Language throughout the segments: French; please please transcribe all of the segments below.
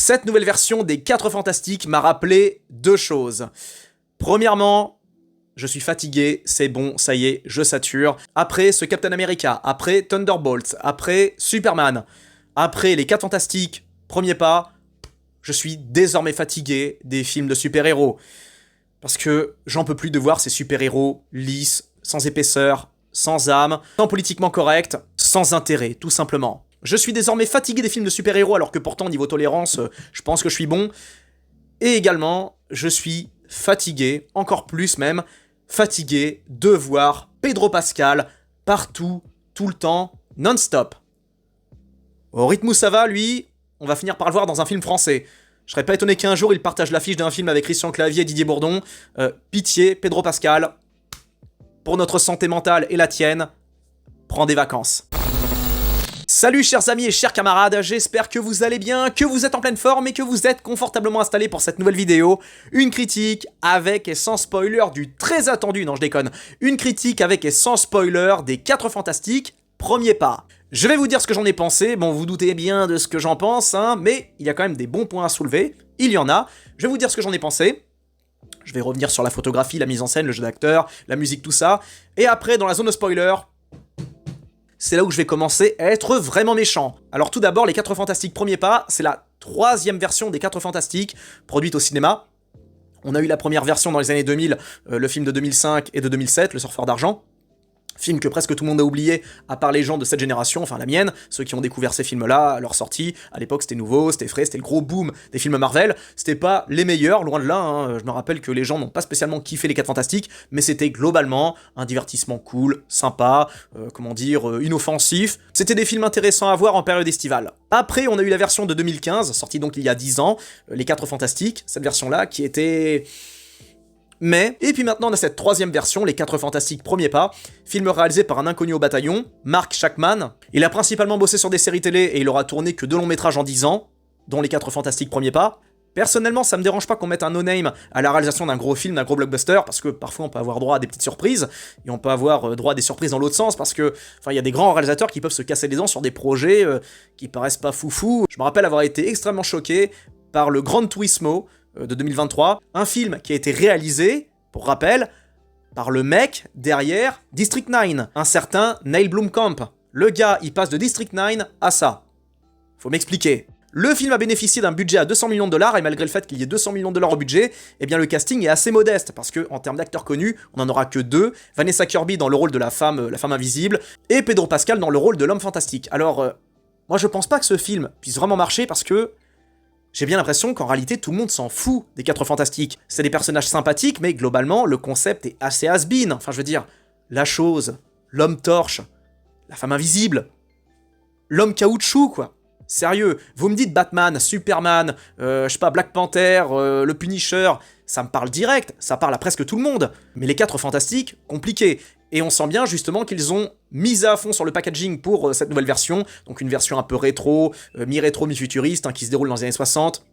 Cette nouvelle version des 4 Fantastiques m'a rappelé 2 choses. Premièrement, je suis fatigué, c'est bon, ça y est, je sature. Après ce Captain America, après Thunderbolts, après Superman, après les 4 Fantastiques, premier pas, je suis désormais fatigué des films de super-héros. Parce que j'en peux plus de voir ces super-héros lisses, sans épaisseur, sans âme, sans politiquement correct, sans intérêt, tout simplement. Je suis désormais fatigué des films de super-héros alors que pourtant, niveau tolérance, je pense que je suis bon. Et également, je suis fatigué, encore plus même, fatigué de voir Pedro Pascal partout, tout le temps, non-stop. Au rythme où ça va, lui, on va finir par le voir dans un film français. Je serais pas étonné qu'un jour il partage l'affiche d'un film avec Christian Clavier et Didier Bourdon. Pitié, Pedro Pascal, pour notre santé mentale et la tienne, prends des vacances. Salut chers amis et chers camarades, j'espère que vous allez bien, que vous êtes en pleine forme et que vous êtes confortablement installés pour cette nouvelle vidéo. Une critique avec et sans spoiler du très attendu, non je déconne, une critique avec et sans spoiler des 4 Fantastiques, premier pas. Je vais vous dire ce que j'en ai pensé, bon vous doutez bien de ce que j'en pense, hein, mais il y a quand même des bons points à soulever, il y en a. Je vais vous dire ce que j'en ai pensé. Je vais revenir sur la photographie, la mise en scène, le jeu d'acteur, la musique, tout ça. Et après, dans la zone de spoiler, c'est là où je vais commencer à être vraiment méchant. Alors tout d'abord, les 4 Fantastiques premier pas, c'est la 3e version des 4 Fantastiques, produite au cinéma. On a eu la première version dans les années 2000, le film de 2005 et de 2007, Le Surfeur d'Argent. Film que presque tout le monde a oublié, à part les gens de cette génération, enfin la mienne, ceux qui ont découvert ces films-là à leur sortie. À l'époque, c'était nouveau, c'était frais, c'était le gros boom des films Marvel. C'était pas les meilleurs, loin de là, hein. Je me rappelle que les gens n'ont pas spécialement kiffé les 4 Fantastiques, mais c'était globalement un divertissement cool, sympa, inoffensif. C'était des films intéressants à voir en période estivale. Après, on a eu la version de 2015, sortie donc il y a 10 ans, les 4 Fantastiques, cette version-là, qui était... Et puis maintenant on a cette 3e version, les 4 Fantastiques premier pas, film réalisé par un inconnu au bataillon, Mark Shackman. Il a principalement bossé sur des séries télé et il aura tourné que 2 longs métrages en 10 ans, dont les 4 Fantastiques premier pas. Personnellement, ça me dérange pas qu'on mette un no-name à la réalisation d'un gros film, d'un gros blockbuster, parce que parfois on peut avoir droit à des petites surprises, et on peut avoir droit à des surprises dans l'autre sens, parce que, enfin, il y a des grands réalisateurs qui peuvent se casser les dents sur des projets qui paraissent pas foufou. Je me rappelle avoir été extrêmement choqué par le Gran Turismo de 2023, un film qui a été réalisé, pour rappel, par le mec derrière District 9, un certain Neil Blomkamp. Le gars, il passe de District 9 à ça. Faut m'expliquer. Le film a bénéficié d'un budget à 200 millions de dollars, et malgré le fait qu'il y ait 200 millions de dollars au budget, eh bien le casting est assez modeste, parce que en termes d'acteurs connus, on n'en aura que 2, Vanessa Kirby dans le rôle de la femme invisible, et Pedro Pascal dans le rôle de l'homme fantastique. Alors, moi je pense pas que ce film puisse vraiment marcher, parce que j'ai bien l'impression qu'en réalité, tout le monde s'en fout des 4 Fantastiques. C'est des personnages sympathiques, mais globalement, le concept est assez has-been. Enfin, je veux dire, la chose, l'homme torche, la femme invisible, l'homme caoutchouc, quoi. Sérieux, vous me dites Batman, Superman, je sais pas, Black Panther, le Punisher, ça me parle direct, ça parle à presque tout le monde. Mais les 4 Fantastiques, compliqué. Et on sent bien justement qu'ils ont misé à fond sur le packaging pour cette nouvelle version, donc une version un peu rétro, mi-rétro, mi-futuriste, hein, qui se déroule dans les années 60,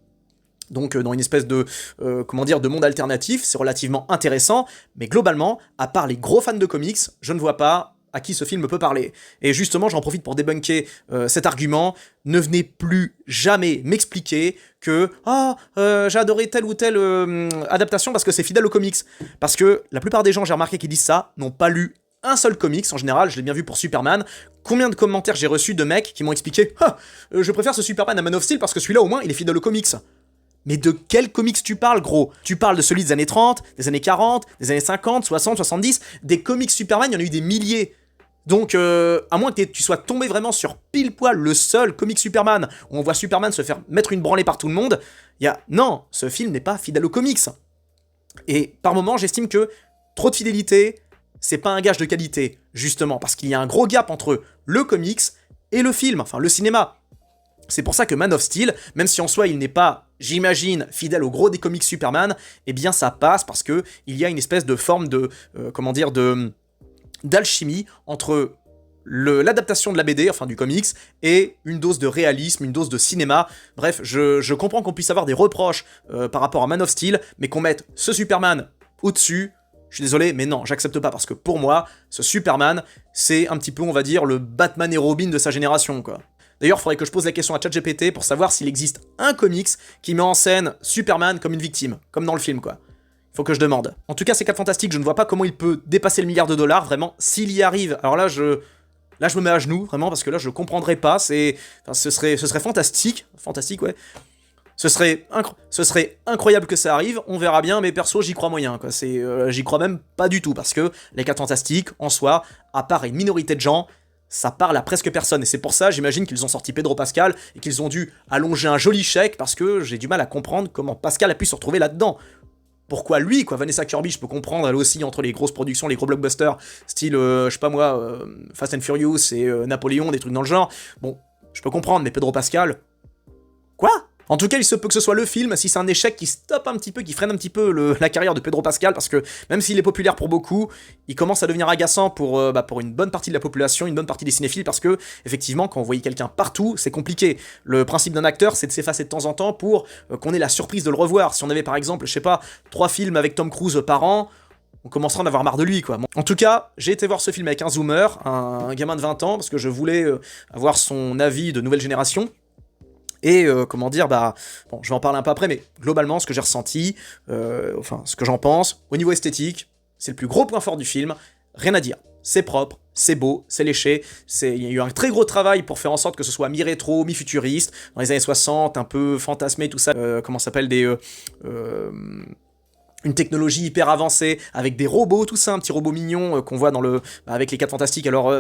donc dans une espèce de, de monde alternatif, c'est relativement intéressant, mais globalement, à part les gros fans de comics, je ne vois pas à qui ce film peut parler. Et justement, j'en profite pour débunker cet argument, ne venez plus jamais m'expliquer que « Ah, j'ai adoré telle ou telle adaptation parce que c'est fidèle aux comics ». Parce que la plupart des gens, j'ai remarqué, qui disent ça, n'ont pas lu un seul comics, en général, je l'ai bien vu pour Superman. Combien de commentaires j'ai reçus de mecs qui m'ont expliqué « Ah, je préfère ce Superman à Man of Steel parce que celui-là, au moins, il est fidèle aux comics ». Mais de quel comics tu parles, gros? Tu parles de celui des années 30, des années 40, des années 50, 60, 70, des comics Superman, il y en a eu des milliers. Donc, à moins que tu sois tombé vraiment sur pile poil le seul comic Superman, où on voit Superman se faire mettre une branlée par tout le monde, non, ce film n'est pas fidèle aux comics. Et par moments, j'estime que trop de fidélité, c'est pas un gage de qualité, justement, parce qu'il y a un gros gap entre le comics et le film, enfin le cinéma. C'est pour ça que Man of Steel, même si en soi il n'est pas, j'imagine, fidèle au gros des comics Superman, eh bien ça passe parce que il y a une espèce de forme de, d'alchimie entre l'adaptation de la BD, enfin du comics, et une dose de réalisme, une dose de cinéma. Bref, je comprends qu'on puisse avoir des reproches par rapport à Man of Steel, mais qu'on mette ce Superman au-dessus, je suis désolé, mais non, j'accepte pas, parce que pour moi, ce Superman, c'est un petit peu, on va dire, le Batman et Robin de sa génération, quoi. D'ailleurs, il faudrait que je pose la question à ChatGPT pour savoir s'il existe un comics qui met en scène Superman comme une victime, comme dans le film, quoi. Faut que je demande. En tout cas, c'est 4 Fantastiques, je ne vois pas comment il peut dépasser le milliard de dollars, vraiment, s'il y arrive. Alors là, je me mets à genoux, vraiment, parce que là, je comprendrais pas, enfin, ce serait fantastique, ouais. Ce serait incroyable que ça arrive, on verra bien, mais perso, j'y crois moyen, quoi. J'y crois même pas du tout, parce que les 4 Fantastiques, en soi, à part une minorité de gens, ça parle à presque personne, et c'est pour ça, j'imagine qu'ils ont sorti Pedro Pascal, et qu'ils ont dû allonger un joli chèque, parce que j'ai du mal à comprendre comment Pascal a pu se retrouver là-dedans. Pourquoi lui, quoi? Vanessa Kirby, je peux comprendre, elle aussi, entre les grosses productions, les gros blockbusters, style, je sais pas moi, Fast and Furious et Napoléon, des trucs dans le genre. Bon, je peux comprendre, mais Pedro Pascal... Quoi? En tout cas, il se peut que ce soit le film, si c'est un échec qui stoppe un petit peu, qui freine un petit peu la carrière de Pedro Pascal, parce que même s'il est populaire pour beaucoup, il commence à devenir agaçant pour une bonne partie de la population, une bonne partie des cinéphiles, parce que, effectivement, quand vous voyez quelqu'un partout, c'est compliqué. Le principe d'un acteur, c'est de s'effacer de temps en temps pour qu'on ait la surprise de le revoir. Si on avait, par exemple, je sais pas, 3 films avec Tom Cruise par an, on commencera à en avoir marre de lui, quoi. En tout cas, j'ai été voir ce film avec un zoomer, un gamin de 20 ans, parce que je voulais avoir son avis de nouvelle génération. Et comment dire, bon, je vais en parler un peu après, mais globalement, ce que j'ai ressenti, ce que j'en pense, au niveau esthétique, c'est le plus gros point fort du film, rien à dire. C'est propre, c'est beau, c'est léché, il y a eu un très gros travail pour faire en sorte que ce soit mi-rétro, mi-futuriste, dans les années 60, un peu fantasmé, tout ça, comment ça s'appelle, une technologie hyper avancée, avec des robots, tout ça, un petit robot mignon qu'on voit avec les 4 Fantastiques, alors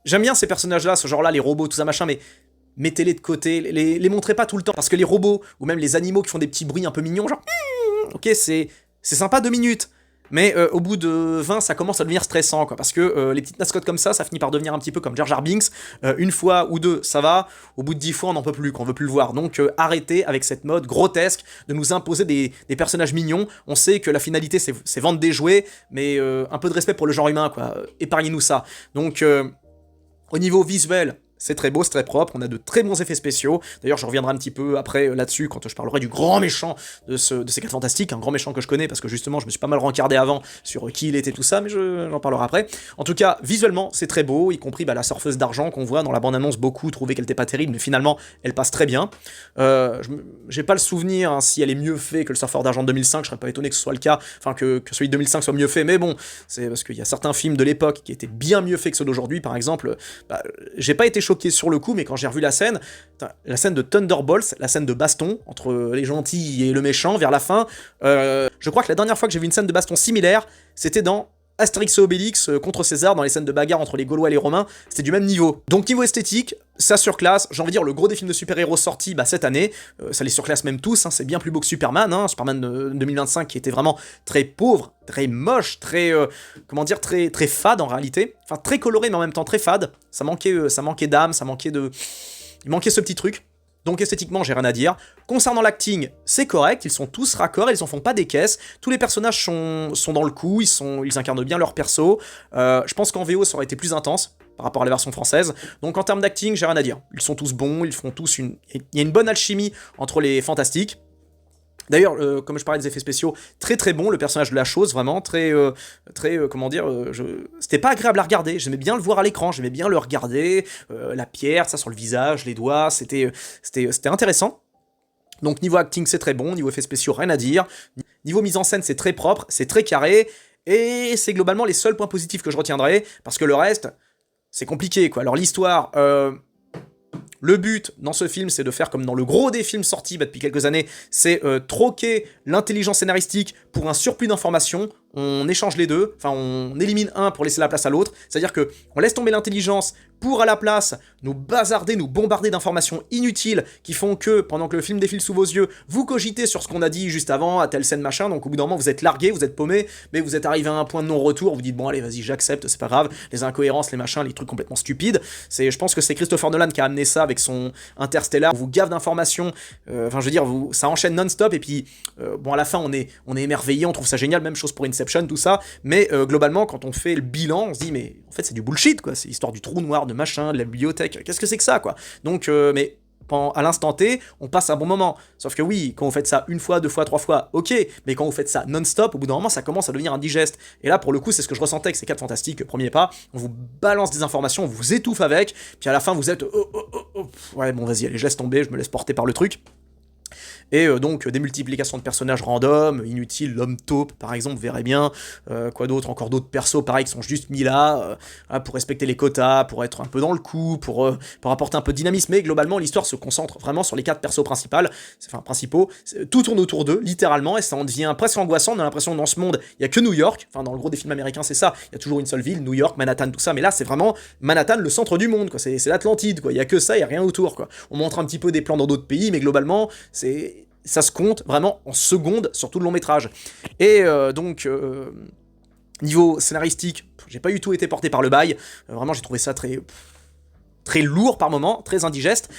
j'aime bien ces personnages-là, ce genre-là, les robots, tout ça, machin, mais mettez-les de côté, les montrez pas tout le temps, parce que les robots, ou même les animaux qui font des petits bruits un peu mignons, genre... Ok, c'est sympa 2 minutes, mais au bout de 20, ça commence à devenir stressant, quoi, parce que les petites mascottes comme ça finit par devenir un petit peu comme Jar Jar Binks, une fois ou deux, ça va, au bout de 10 fois, on n'en peut plus, qu'on veut plus le voir, donc arrêtez avec cette mode grotesque de nous imposer des personnages mignons, on sait que la finalité, c'est vendre des jouets, mais un peu de respect pour le genre humain, quoi, épargnez-nous ça. Donc, au niveau visuel, c'est très beau, c'est très propre, on a de très bons effets spéciaux. D'ailleurs, je reviendrai un petit peu après là-dessus quand je parlerai du grand méchant de ces 4 Fantastiques, un grand méchant que je connais parce que justement, je me suis pas mal rencardé avant sur qui il était, tout ça, mais j'en parlerai après. En tout cas, visuellement, c'est très beau, y compris la surfeuse d'argent qu'on voit dans la bande-annonce. Beaucoup trouvaient qu'elle était pas terrible, mais finalement, elle passe très bien. J'ai pas le souvenir si elle est mieux faite que le surfeur d'argent de 2005, je serais pas étonné que ce soit le cas, enfin que celui de 2005 soit mieux fait, mais bon, c'est parce qu'il y a certains films de l'époque qui étaient bien mieux faits que ceux d'aujourd'hui, par exemple. J'ai pas été choqué sur le coup, mais quand j'ai revu la scène de Thunderbolts, la scène de baston entre les gentils et le méchant vers la fin, je crois que la dernière fois que j'ai vu une scène de baston similaire, c'était dans Astérix et Obélix contre César, dans les scènes de bagarre entre les Gaulois et les Romains, c'était du même niveau. Donc niveau esthétique, ça surclasse, j'ai envie de dire, le gros des films de super-héros sortis cette année, ça les surclasse même tous, hein, c'est bien plus beau que Superman, Superman de 2025 qui était vraiment très pauvre, très moche, très, très fade en réalité, enfin très coloré mais en même temps très fade, ça manquait d'âme, il manquait ce petit truc. Donc esthétiquement, j'ai rien à dire. Concernant l'acting, c'est correct, ils sont tous raccords, ils en font pas des caisses. Tous les personnages sont dans le coup, ils incarnent bien leur perso. Je pense qu'en VO, ça aurait été plus intense par rapport à la version française. Donc en termes d'acting, j'ai rien à dire. Ils sont tous bons, ils font tous il y a une bonne alchimie entre les fantastiques. D'ailleurs, comme je parlais des effets spéciaux, très très bon, le personnage de la chose, vraiment, c'était pas agréable à regarder, j'aimais bien le voir à l'écran, j'aimais bien le regarder, la pierre, ça sur le visage, les doigts, c'était intéressant. Donc niveau acting, c'est très bon, niveau effets spéciaux, rien à dire. Niveau mise en scène, c'est très propre, c'est très carré, et c'est globalement les seuls points positifs que je retiendrai, parce que le reste, c'est compliqué, quoi. Alors l'histoire... Le but dans ce film, c'est de faire comme dans le gros des films sortis depuis quelques années, c'est troquer l'intelligence scénaristique pour un surplus d'informations. On échange les deux, enfin on élimine un pour laisser la place à l'autre, c'est-à-dire que on laisse tomber l'intelligence pour à la place nous bazarder, nous bombarder d'informations inutiles qui font que, pendant que le film défile sous vos yeux, vous cogitez sur ce qu'on a dit juste avant, à telle scène machin, donc au bout d'un moment vous êtes largué, vous êtes paumé, mais vous êtes arrivé à un point de non-retour, vous dites bon allez vas-y j'accepte, c'est pas grave, les incohérences, les machins, les trucs complètement stupides, je pense que c'est Christopher Nolan qui a amené ça avec son Interstellar, on vous gave d'informations, ça enchaîne non-stop, et puis à la fin on est émerveillé, on trouve ça génial, même chose pour Inception, tout ça, mais globalement quand on fait le bilan, on se dit mais en fait c'est du bullshit quoi, c'est l'histoire du trou noir, de machin, de la bibliothèque, qu'est-ce que c'est que ça quoi. Donc mais à l'instant T, on passe un bon moment. Sauf que oui, quand vous faites ça une fois, deux fois, trois fois, ok, mais quand vous faites ça non-stop, au bout d'un moment, ça commence à devenir indigeste. Et là, pour le coup, c'est ce que je ressentais avec ces 4 Fantastiques, premier pas, on vous balance des informations, on vous étouffe avec, puis à la fin, vous êtes... ouais, bon, vas-y, allez, je laisse tomber, je me laisse porter par le truc. Et donc des multiplications de personnages random, inutiles, l'homme taupe par exemple, vous verrez bien, quoi d'autre, encore d'autres persos pareil qui sont juste mis là, pour respecter les quotas, pour être un peu dans le coup, pour apporter un peu de dynamisme, mais globalement l'histoire se concentre vraiment sur les 4 persos principaux, tout tourne autour d'eux, littéralement, et ça en devient presque angoissant, on a l'impression que dans ce monde, il y a que New York, enfin dans le gros des films américains c'est ça, il y a toujours une seule ville, New York, Manhattan, tout ça, mais là c'est vraiment Manhattan, le centre du monde, quoi, c'est l'Atlantide, quoi, il y a que ça, il y a rien autour, quoi. On montre un petit peu des plans dans d'autres pays, mais globalement, ça se compte vraiment en secondes sur tout le long métrage. Et donc, niveau scénaristique, j'ai pas du tout été porté par le bail. Vraiment, j'ai trouvé ça très lourd par moment, très indigeste.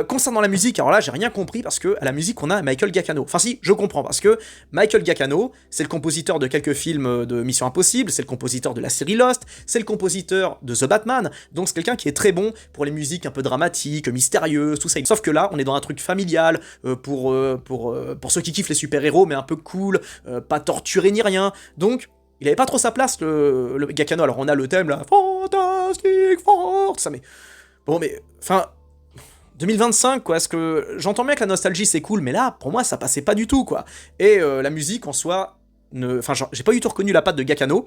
Concernant la musique, alors là, j'ai rien compris parce que à la musique, on a Michael Giacchino. Enfin si, je comprends, parce que Michael Giacchino, c'est le compositeur de quelques films de Mission Impossible, c'est le compositeur de la série Lost, c'est le compositeur de The Batman, donc c'est quelqu'un qui est très bon pour les musiques un peu dramatiques, mystérieuses, tout ça. Sauf que là, on est dans un truc familial, pour ceux qui kiffent les super-héros, mais un peu cool, pas torturé ni rien. Donc, il avait pas trop sa place, le Giacchino. Alors on a le thème là, Fantastic Four, tout ça, mais... Bon, mais, enfin, 2025, quoi, est-ce que... J'entends bien que la nostalgie, c'est cool, mais là, pour moi, ça passait pas du tout, quoi. Et la musique, en soi, enfin, j'ai pas du tout reconnu la patte de Giacchino.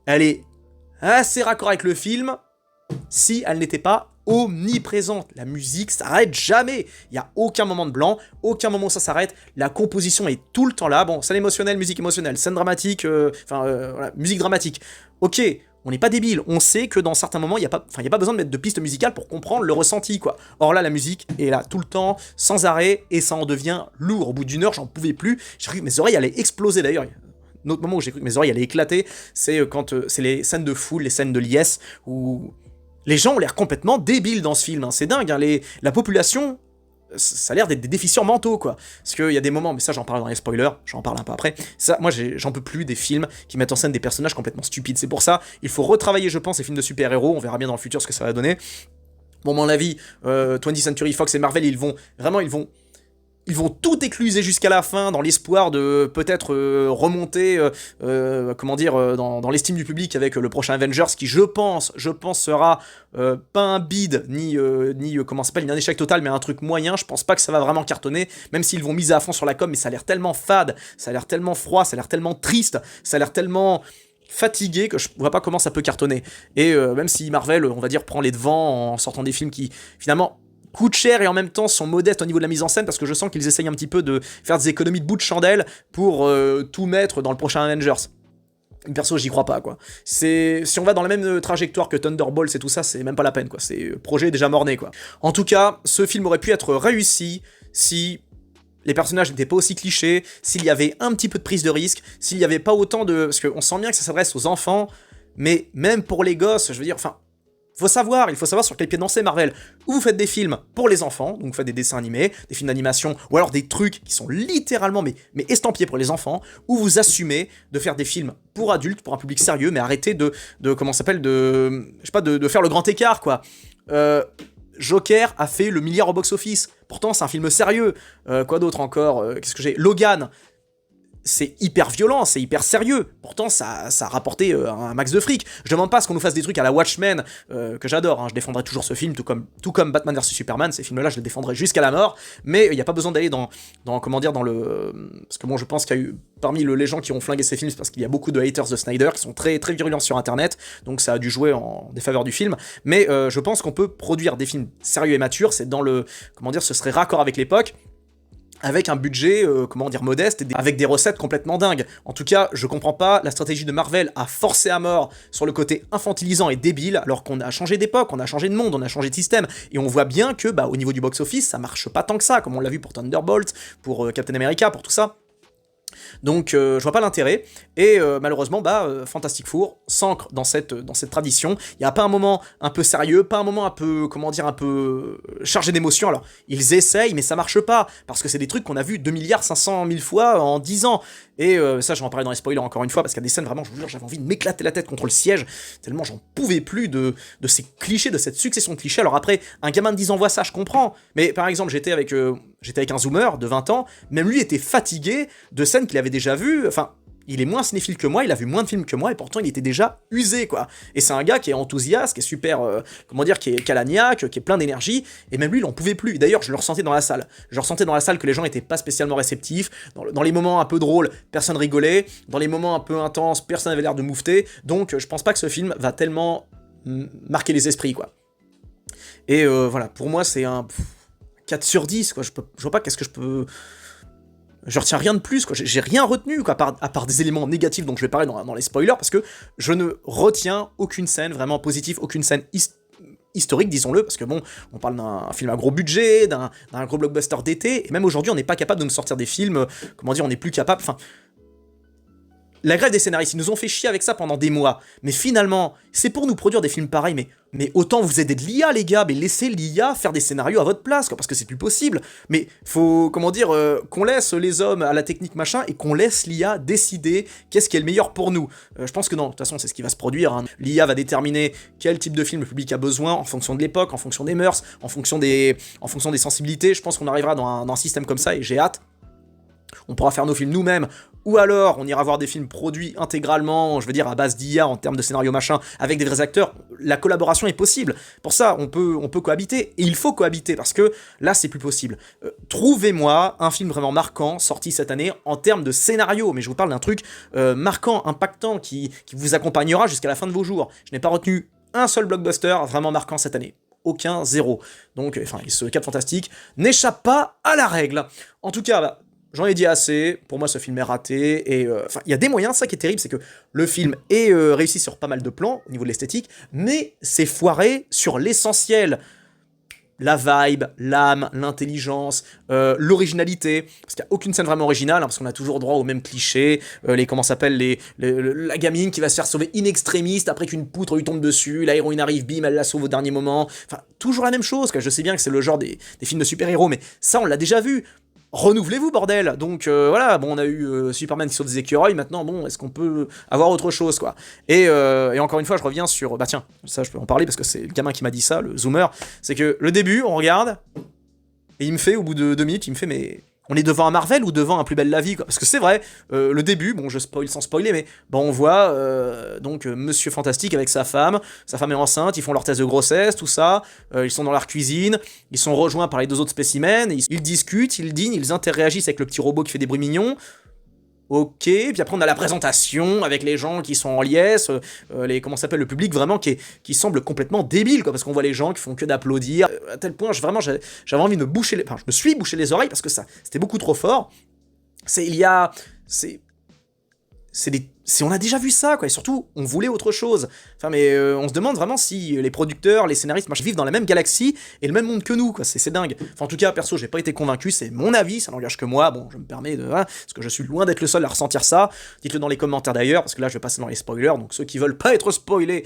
Elle est assez raccord avec le film, si elle n'était pas omniprésente. La musique s'arrête jamais. Il y a aucun moment de blanc, aucun moment où ça s'arrête. La composition est tout le temps là. Bon, scène émotionnelle, musique émotionnelle, scène dramatique, voilà, musique dramatique. Ok, on n'est pas débile, on sait que dans certains moments, il n'y a pas besoin de mettre de pistes musicales pour comprendre le ressenti, quoi. Or là, la musique est là tout le temps, sans arrêt, et ça en devient lourd. Au bout d'une heure, j'en pouvais plus. J'ai cru que mes oreilles allaient exploser, d'ailleurs. Un autre moment où j'ai cru que mes oreilles allaient éclater, c'est quand c'est les scènes de foule, les scènes de liesse, où les gens ont l'air complètement débiles dans ce film. Hein. C'est dingue, hein. La population... ça a l'air d'être des déficients mentaux, quoi. Parce qu'il y a des moments, mais ça j'en parle dans les spoilers, j'en parle un peu après, ça, moi j'en peux plus des films qui mettent en scène des personnages complètement stupides. C'est pour ça, il faut retravailler, je pense, les films de super-héros, on verra bien dans le futur ce que ça va donner. Bon, à mon avis, 20th Century Fox et Marvel, ils vont tout écluser jusqu'à la fin dans l'espoir de peut-être remonter, dans l'estime du public avec le prochain Avengers qui, je pense sera pas un bide, ni un échec total, mais un truc moyen. Je pense pas que ça va vraiment cartonner, même s'ils vont miser à fond sur la com, mais ça a l'air tellement fade, ça a l'air tellement froid, ça a l'air tellement triste, ça a l'air tellement... fatigué que je vois pas comment ça peut cartonner. Et même si Marvel, on va dire, prend les devants en sortant des films qui, finalement... coûtent cher et en même temps sont modestes au niveau de la mise en scène parce que je sens qu'ils essayent un petit peu de faire des économies de bout de chandelle pour tout mettre dans le prochain Avengers. Perso, j'y crois pas, quoi. Si on va dans la même trajectoire que Thunderbolts et tout ça, c'est même pas la peine, quoi. C'est projet déjà mort-né, quoi. En tout cas, ce film aurait pu être réussi si les personnages n'étaient pas aussi clichés, s'il y avait un petit peu de prise de risque, s'il y avait pas autant de... Parce qu'on sent bien que ça s'adresse aux enfants, mais même pour les gosses, je veux dire, enfin... il faut savoir sur quel pied danser Marvel. Ou vous faites des films pour les enfants, donc vous faites des dessins animés, des films d'animation, ou alors des trucs qui sont littéralement mais estampillés pour les enfants, ou vous assumez de faire des films pour adultes, pour un public sérieux, mais arrêtez de faire le grand écart, quoi. Joker a fait le milliard au box-office. Pourtant, c'est un film sérieux. Quoi d'autre encore qu'est-ce que j'ai Logan. C'est hyper violent, c'est hyper sérieux. Pourtant, ça a rapporté un max de fric. Je demande pas à ce qu'on nous fasse des trucs à la Watchmen, que j'adore. Hein. Je défendrai toujours ce film, tout comme Batman vs Superman. Ces films-là, je les défendrai jusqu'à la mort. Mais il n'y a pas besoin d'aller dans le... Parce que bon, je pense qu'il y a eu, parmi les gens qui ont flingué ces films, c'est parce qu'il y a beaucoup de haters de Snyder qui sont très, très virulents sur Internet. Donc ça a dû jouer en défaveur du film. Mais je pense qu'on peut produire des films sérieux et matures. C'est dans le... ce serait raccord avec l'époque. Avec un budget, modeste, et avec des recettes complètement dingues. En tout cas, je comprends pas la stratégie de Marvel à forcer à mort sur le côté infantilisant et débile, alors qu'on a changé d'époque, on a changé de monde, on a changé de système, et on voit bien que, au niveau du box-office, ça marche pas tant que ça, comme on l'a vu pour Thunderbolt, pour Captain America, pour tout ça. Donc je vois pas l'intérêt, et malheureusement, Fantastic Four s'ancre dans cette tradition. Il y a pas un moment un peu sérieux, pas un moment un peu, comment dire, un peu chargé d'émotion. Alors, ils essayent, mais ça marche pas, parce que c'est des trucs qu'on a vu 2,5 milliards fois en 10 ans. Et ça, je vais en parler dans les spoilers encore une fois, parce qu'il y a des scènes, vraiment, je vous jure, j'avais envie de m'éclater la tête contre le siège, tellement j'en pouvais plus de ces clichés, de cette succession de clichés. Alors après, un gamin de 10 ans voit ça, je comprends, mais par exemple, j'étais avec un zoomer de 20 ans, même lui était fatigué de scènes qu'il avait déjà vues. Enfin, il est moins cinéphile que moi, il a vu moins de films que moi, et pourtant il était déjà usé, quoi. Et c'est un gars qui est enthousiaste, qui est super, qui est calagnac, qui est plein d'énergie, et même lui, il en pouvait plus. Et d'ailleurs, je le ressentais dans la salle. Je ressentais dans la salle que les gens étaient pas spécialement réceptifs. Dans les moments un peu drôles, personne rigolait. Dans les moments un peu intenses, personne avait l'air de moufter. Donc, je pense pas que ce film va tellement marquer les esprits, quoi. Et voilà, pour moi, c'est un 4 sur 10, quoi. Je vois pas qu'est-ce que je peux... Je retiens rien de plus, quoi. J'ai rien retenu, quoi, à part des éléments négatifs dont je vais parler dans les spoilers, parce que je ne retiens aucune scène vraiment positive, aucune scène historique, disons-le, parce que bon, on parle d'un film à gros budget, d'un gros blockbuster d'été, et même aujourd'hui, on n'est pas capable de nous sortir des films, comment dire, on n'est plus capable, enfin... La grève des scénaristes, ils nous ont fait chier avec ça pendant des mois, mais finalement, c'est pour nous produire des films pareils, mais autant vous aider de l'IA, les gars, mais laissez l'IA faire des scénarios à votre place, quoi, parce que c'est plus possible. Mais faut, comment dire, qu'on laisse les hommes à la technique machin, et qu'on laisse l'IA décider qu'est-ce qui est le meilleur pour nous. Je pense que non, de toute façon, c'est ce qui va se produire, hein. L'IA va déterminer quel type de film le public a besoin, en fonction de l'époque, en fonction des mœurs, en fonction des sensibilités. Je pense qu'on arrivera dans un système comme ça, et j'ai hâte. On pourra faire nos films nous-mêmes, ou alors on ira voir des films produits intégralement, je veux dire à base d'IA en termes de scénario machin, avec des vrais acteurs. La collaboration est possible. Pour ça, on peut cohabiter, et il faut cohabiter, parce que là, c'est plus possible. Trouvez-moi un film vraiment marquant, sorti cette année, en termes de scénario, mais je vous parle d'un truc marquant, impactant, qui vous accompagnera jusqu'à la fin de vos jours. Je n'ai pas retenu un seul blockbuster vraiment marquant cette année. Aucun, zéro. Donc, enfin, ce 4 Fantastique n'échappe pas à la règle. En tout cas, j'en ai dit assez, pour moi ce film est raté, et enfin, il y a des moyens, ça qui est terrible, c'est que le film est réussi sur pas mal de plans, au niveau de l'esthétique, mais c'est foiré sur l'essentiel. La vibe, l'âme, l'intelligence, l'originalité, parce qu'il n'y a aucune scène vraiment originale, hein, parce qu'on a toujours droit aux mêmes clichés, la gamine qui va se faire sauver in extremis après qu'une poutre lui tombe dessus, la héroïne arrive, bim, elle la sauve au dernier moment, enfin, toujours la même chose, quoi. Je sais bien que c'est le genre des films de super-héros, mais ça on l'a déjà vu. Renouvelez-vous, bordel. Donc voilà, bon, on a eu Superman qui sauve des écureuils, maintenant, bon, est-ce qu'on peut avoir autre chose, quoi. Et encore une fois, je reviens sur... Bah tiens, ça, je peux en parler, parce que c'est le gamin qui m'a dit ça, le zoomer, c'est que le début, on regarde, et il me fait, au bout de 2 minutes, il me fait, mais... On est devant un Marvel ou devant un Plus belle la vie, quoi. Parce que c'est vrai, le début, bon, je spoil sans spoiler, mais bon, on voit Monsieur Fantastique avec sa femme est enceinte, ils font leur test de grossesse, tout ça, ils sont dans leur cuisine, ils sont rejoints par les 2 autres spécimens, ils discutent, ils dînent, ils interagissent avec le petit robot qui fait des bruits mignons. Ok, puis après on a la présentation avec les gens qui sont en liesse, comment s'appelle, le public vraiment qui semble complètement débile, quoi, parce qu'on voit les gens qui font que d'applaudir, à tel point j'avais envie de me boucher je me suis bouché les oreilles parce que ça, c'était beaucoup trop fort. On a déjà vu ça, quoi, et surtout, on voulait autre chose. Enfin, mais on se demande vraiment si les producteurs, les scénaristes, vivent dans la même galaxie et le même monde que nous, quoi, c'est dingue. Enfin, en tout cas, perso, j'ai pas été convaincu, c'est mon avis, ça n'engage que moi, bon, je me permets de... Hein, parce que je suis loin d'être le seul à ressentir ça. Dites-le dans les commentaires d'ailleurs, parce que là, je vais passer dans les spoilers, donc ceux qui veulent pas être spoilés,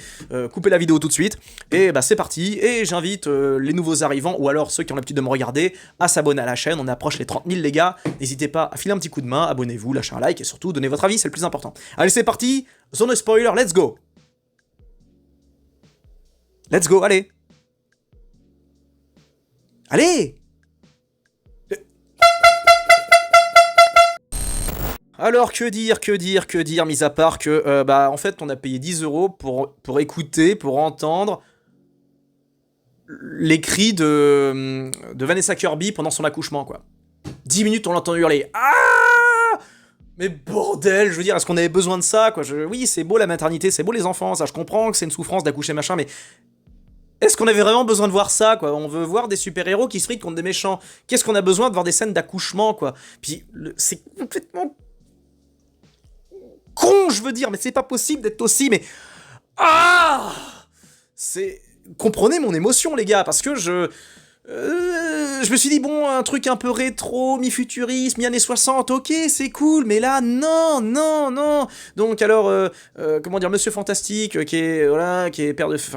coupez la vidéo tout de suite. Et bah, c'est parti, et j'invite les nouveaux arrivants, ou alors ceux qui ont l'habitude de me regarder, à s'abonner à la chaîne, on approche les 30 000, les gars. N'hésitez pas à filer un petit coup de main, abonnez-vous, lâchez un like, et surtout, donnez votre avis, c'est le plus important. Allez, c'est parti, zone spoiler, let's go. Let's go, allez. Allez. Alors, que dire, mis à part que, en fait, on a payé 10 € pour écouter, pour entendre les cris de Vanessa Kirby pendant son accouchement, quoi. 10 minutes, on l'entend hurler. Ah! Mais bordel, je veux dire, est-ce qu'on avait besoin de ça, quoi? Oui, c'est beau la maternité, c'est beau les enfants, ça, je comprends que c'est une souffrance d'accoucher, machin, mais... Est-ce qu'on avait vraiment besoin de voir ça, quoi? On veut voir des super-héros qui se fritent contre des méchants. Qu'est-ce qu'on a besoin de voir des scènes d'accouchement, quoi? Puis, c'est complètement... con, je veux dire, mais c'est pas possible d'être aussi, mais... Ah! C'est... Comprenez mon émotion, les gars, parce que Je me suis dit, bon, un truc un peu rétro, mi-futuriste, mi-années 60, ok, c'est cool, mais là, non, non, non. Donc alors, comment dire, Monsieur Fantastique, voilà, qui est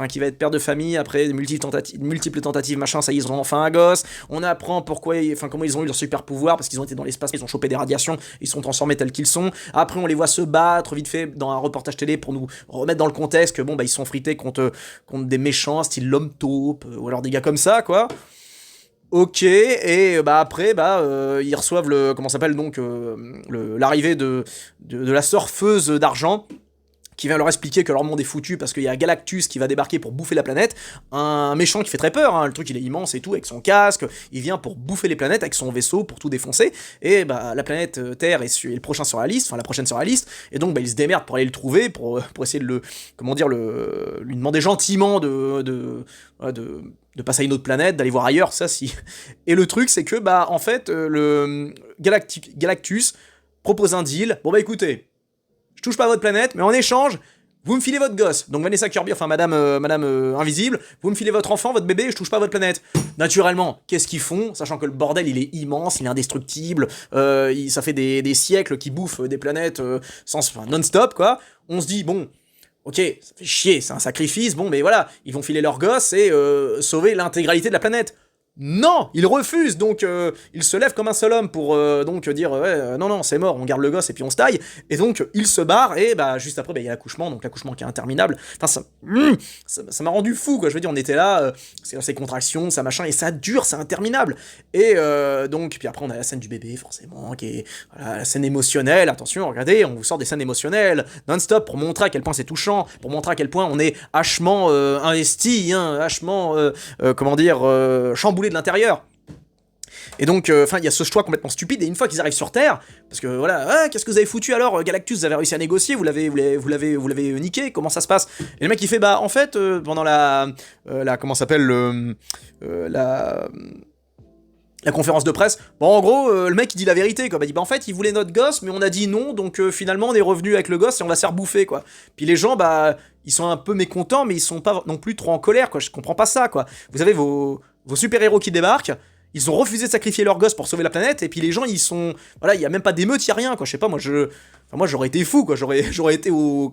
qui va être père de famille après multiples tentatives, machin, ça y est, ils ont enfin un gosse. On apprend comment ils ont eu leur super pouvoir, parce qu'ils ont été dans l'espace, ils ont chopé des radiations, ils sont transformés tels qu'ils sont. Après, on les voit se battre vite fait dans un reportage télé pour nous remettre dans le contexte que bon, bah, ils sont frités contre des méchants, style l'homme taupe, ou alors des gars comme ça, quoi. Ok, et bah après, ils reçoivent comment ça s'appelle donc, l'arrivée de la surfeuse d'argent, qui vient leur expliquer que leur monde est foutu parce qu'il y a Galactus qui va débarquer pour bouffer la planète, un méchant qui fait très peur, hein, le truc il est immense et tout, avec son casque, il vient pour bouffer les planètes avec son vaisseau pour tout défoncer, et bah la planète Terre est le prochain sur la liste, enfin la prochaine sur la liste, et donc bah il se démerde pour aller le trouver, pour essayer de lui demander gentiment de passer à une autre planète, d'aller voir ailleurs, ça si. Et le truc c'est que bah en fait le Galactus propose un deal, bon bah écoutez, je touche pas à votre planète, mais en échange, vous me filez votre gosse. Donc Vanessa Kirby, enfin Madame Invisible, vous me filez votre enfant, votre bébé, et je touche pas à votre planète. Naturellement, qu'est-ce qu'ils font, sachant que le bordel il est immense, il est indestructible, ça fait des siècles qu'ils bouffent des planètes non-stop, quoi. On se dit, bon, ok, ça fait chier, c'est un sacrifice, bon, mais voilà, ils vont filer leur gosse et sauver l'intégralité de la planète. Non, il refuse, donc il se lève comme un seul homme pour donc dire non non c'est mort, on garde le gosse et puis on se taille, et donc il se barre, et bah juste après il y a l'accouchement, donc l'accouchement qui est interminable, enfin ça m'a rendu fou, quoi, je veux dire, on était là, ces contractions, ça machin, et ça dure, c'est interminable, et donc puis après on a la scène du bébé forcément, qui est voilà, la scène émotionnelle, attention, regardez, on vous sort des scènes émotionnelles non-stop pour montrer à quel point c'est touchant, pour montrer à quel point on est hachement investi, hein, hachement comment dire, chamboulé de l'intérieur. Et donc, il y a ce choix complètement stupide, et une fois qu'ils arrivent sur Terre, parce que voilà, qu'est-ce que vous avez foutu alors, Galactus, vous avez réussi à négocier, vous l'avez niqué, comment ça se passe? Et le mec il fait, bah en fait, pendant comment s'appelle, la conférence de presse, bon en gros, le mec il dit la vérité, quoi, bah il dit bah en fait il voulait notre gosse, mais on a dit non, donc finalement on est revenu avec le gosse et on va se faire bouffer, quoi. Puis les gens, bah, ils sont un peu mécontents, mais ils sont pas non plus trop en colère, quoi, je comprends pas ça, quoi. Vous avez vos super-héros qui débarquent, ils ont refusé de sacrifier leur gosse pour sauver la planète, et puis les gens ils sont, voilà, il y a même pas d'émeute, y a rien, quoi, je sais pas, moi j'aurais été fou, quoi, j'aurais été au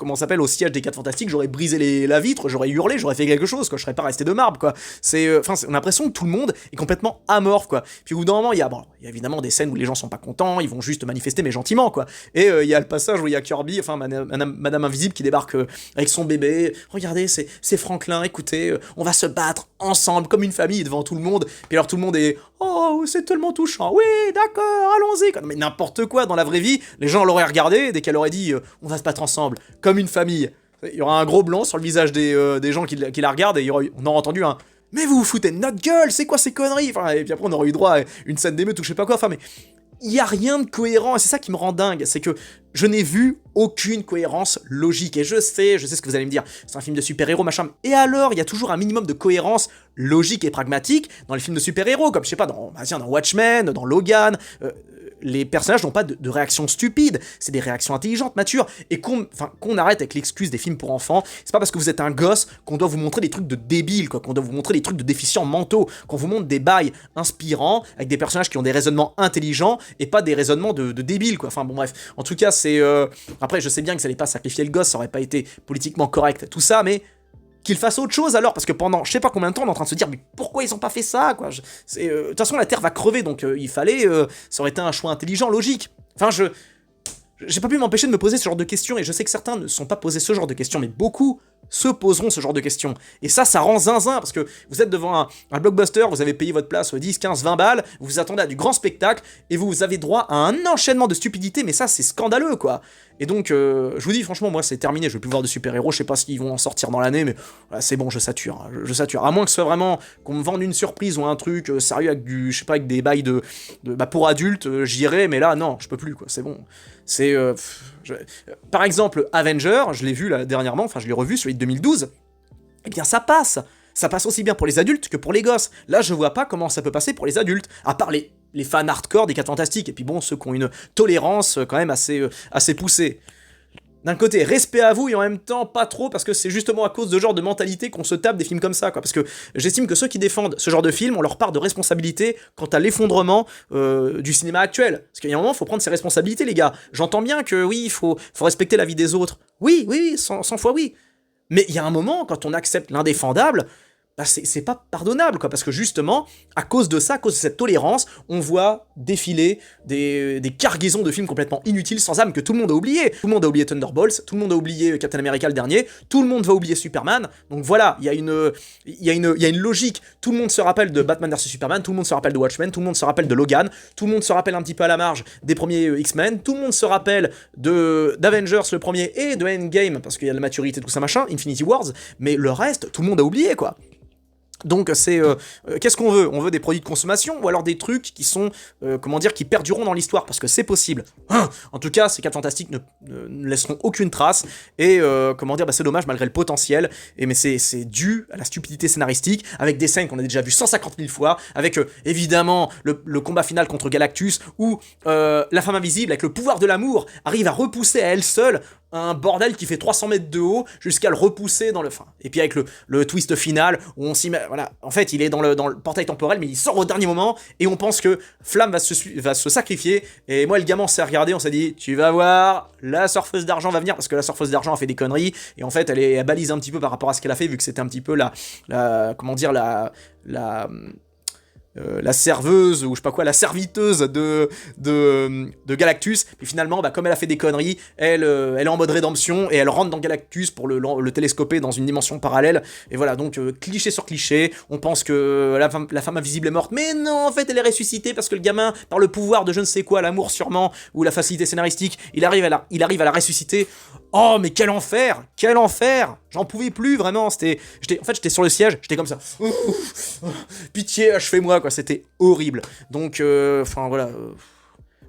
siège des 4 Fantastiques, j'aurais brisé la vitre, j'aurais hurlé, j'aurais fait quelque chose, quoi, je serais pas resté de marbre, quoi. On a l'impression que tout le monde est complètement amorphe, quoi. Puis au bout d'un moment, il y a évidemment des scènes où les gens sont pas contents, ils vont juste manifester, mais gentiment, quoi. Et il y a le passage où il y a Kirby, enfin Madame Invisible qui débarque avec son bébé, regardez, c'est Franklin, écoutez, on va se battre ensemble, comme une famille, devant tout le monde, puis alors tout le monde est, oh, c'est tellement touchant, oui, d'accord, allons-y, quoi. Mais n'importe quoi, dans la vraie vie, les gens l'auraient regardé, dès qu'elle aurait dit on va se battre ensemble, comme une famille, il y aura un gros blanc sur le visage des gens qui la regardent, et on aura entendu un mais vous vous foutez de notre gueule, c'est quoi ces conneries, enfin, et puis après on aurait eu droit à une scène d'émeute ou je sais pas quoi, enfin mais il y a rien de cohérent, et c'est ça qui me rend dingue, c'est que je n'ai vu aucune cohérence logique, et je sais ce que vous allez me dire, c'est un film de super-héros, machin, et alors, il y a toujours un minimum de cohérence logique et pragmatique dans les films de super-héros, comme je sais pas, dans Watchmen, dans Logan, les personnages n'ont pas de réactions stupides, c'est des réactions intelligentes, matures, et qu'on arrête avec l'excuse des films pour enfants. C'est pas parce que vous êtes un gosse qu'on doit vous montrer des trucs de débiles, quoi, qu'on doit vous montrer des trucs de déficients mentaux, qu'on vous montre des bails inspirants, avec des personnages qui ont des raisonnements intelligents, et pas des raisonnements de débiles, quoi. Enfin bon bref, en tout cas c'est... Après je sais bien que ça allait pas sacrifier le gosse, ça aurait pas été politiquement correct, tout ça, mais... qu'ils fassent autre chose alors, parce que pendant je sais pas combien de temps on est en train de se dire mais pourquoi ils ont pas fait ça, quoi. De toute façon la Terre va crever, donc il fallait, ça aurait été un choix intelligent, logique. Enfin j'ai pas pu m'empêcher de me poser ce genre de questions, et je sais que certains ne sont pas posés ce genre de questions, mais beaucoup se poseront ce genre de questions. Et ça rend zinzin, parce que vous êtes devant un blockbuster, vous avez payé votre place 10, 15, 20 balles, vous vous attendez à du grand spectacle, et vous avez droit à un enchaînement de stupidité, mais ça c'est scandaleux, quoi. Et donc, je vous dis franchement, moi c'est terminé, je vais plus voir de super-héros, je sais pas s'ils vont en sortir dans l'année, mais voilà, c'est bon, je sature, hein, je sature. À moins que ce soit vraiment qu'on me vende une surprise ou un truc sérieux avec je sais pas, avec des bails pour adultes, j'irai, mais là non, je peux plus, quoi, c'est bon. C'est... Par exemple, Avenger, je l'ai vu là dernièrement, enfin je l'ai revu, celui de 2012, eh bien ça passe. Ça passe aussi bien pour les adultes que pour les gosses. Là, je vois pas comment ça peut passer pour les adultes, à part les fans hardcore des 4 Fantastiques, et puis bon, ceux qui ont une tolérance quand même assez poussée. d'un côté, respect à vous, et en même temps, pas trop, parce que c'est justement à cause de ce genre de mentalité qu'on se tape des films comme ça, quoi. Parce que j'estime que ceux qui défendent ce genre de film, on leur part de responsabilité quant à l'effondrement du cinéma actuel. Parce qu'il y a un moment, il faut prendre ses responsabilités, les gars. J'entends bien que, oui, faut respecter la vie des autres. Oui, oui, 100 fois oui. Mais il y a un moment, quand on accepte l'indéfendable, bah c'est pas pardonnable, quoi, parce que justement, à cause de ça, à cause de cette tolérance, on voit défiler des cargaisons de films complètement inutiles, sans âme, que tout le monde a oublié. Tout le monde a oublié Thunderbolts, tout le monde a oublié Captain America le dernier, tout le monde va oublier Superman, donc voilà, il y a une logique. Tout le monde se rappelle de Batman vs Superman, tout le monde se rappelle de Watchmen, tout le monde se rappelle de Logan, tout le monde se rappelle un petit peu à la marge des premiers X-Men, tout le monde se rappelle d'Avengers le premier et de Endgame, parce qu'il y a la maturité, tout ça machin, Infinity Wars, mais le reste, tout le monde a oublié, quoi. Donc c'est qu'est-ce qu'on veut? On veut des produits de consommation ou alors des trucs qui sont comment dire, qui perdureront dans l'histoire, parce que c'est possible. En tout cas, ces 4 Fantastiques ne laisseront aucune trace et comment dire, bah, c'est dommage malgré le potentiel. Mais c'est dû à la stupidité scénaristique, avec des scènes qu'on a déjà vues 150 000 fois, avec évidemment le combat final contre Galactus où la femme invisible avec le pouvoir de l'amour arrive à repousser à elle seule un bordel qui fait 300 mètres de haut jusqu'à le repousser dans le... Enfin, et puis avec le twist final où on s'y met... Voilà, en fait, il est dans le portail temporel, mais il sort au dernier moment et on pense que Flamme va se sacrifier. Et moi, le gamin, on s'est regardé, on s'est dit, tu vas voir, la surfeuse d'argent va venir, parce que la surfeuse d'argent a fait des conneries et en fait, elle balise un petit peu par rapport à ce qu'elle a fait, vu que c'était un petit peu comment dire, la serveuse, ou je sais pas quoi, la serviteuse de Galactus, et finalement, bah, comme elle a fait des conneries, elle est en mode rédemption, et elle rentre dans Galactus pour le télescoper dans une dimension parallèle, et voilà, donc cliché sur cliché, on pense que la femme invisible est morte, mais non, en fait, elle est ressuscitée, parce que le gamin, par le pouvoir de je ne sais quoi, l'amour sûrement, ou la facilité scénaristique, il arrive à la ressusciter. Oh, mais quel enfer! Quel enfer! J'en pouvais plus, vraiment, en fait, j'étais sur le siège, j'étais comme ça. Pitié, achevez-moi, quoi, c'était horrible. Donc, enfin, voilà...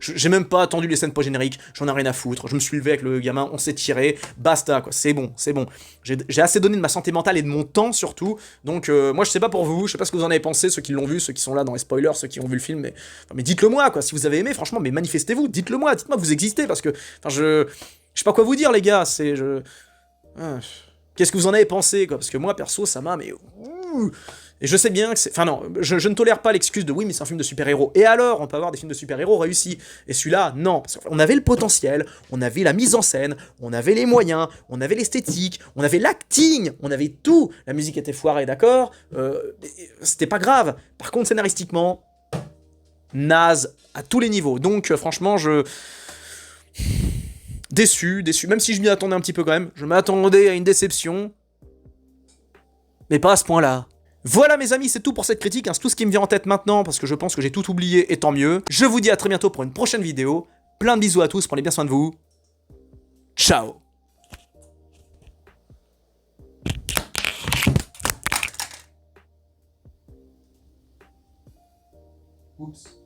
j'ai même pas attendu les scènes post-génériques, j'en ai rien à foutre, je me suis levé avec le gamin, on s'est tiré, basta, quoi, c'est bon, c'est bon. J'ai assez donné de ma santé mentale et de mon temps, surtout, donc moi je sais pas pour vous, je sais pas ce que vous en avez pensé, ceux qui l'ont vu, ceux qui sont là dans les spoilers, ceux qui ont vu le film, mais dites-le moi, quoi, si vous avez aimé, franchement, mais manifestez-vous, dites-le moi, dites-moi que vous existez, parce que, enfin, je sais pas quoi vous dire, les gars, qu'est-ce que vous en avez pensé, quoi, parce que moi, perso, ça m'a, mais... Et je sais bien que c'est... Enfin non, je ne tolère pas l'excuse de oui, mais c'est un film de super-héros. Et alors, on peut avoir des films de super-héros réussis. Et celui-là, non. Parce qu'on avait le potentiel, on avait la mise en scène, on avait les moyens, on avait l'esthétique, on avait l'acting, on avait tout. La musique était foirée, d'accord, c'était pas grave. Par contre, scénaristiquement, naze à tous les niveaux. Donc, franchement, déçu, même si je m'y attendais un petit peu quand même. Je m'attendais à une déception, mais pas à ce point-là. Voilà mes amis, c'est tout pour cette critique, hein. C'est tout ce qui me vient en tête maintenant, parce que je pense que j'ai tout oublié, et tant mieux. Je vous dis à très bientôt pour une prochaine vidéo. Plein de bisous à tous, prenez bien soin de vous. Ciao. Oups.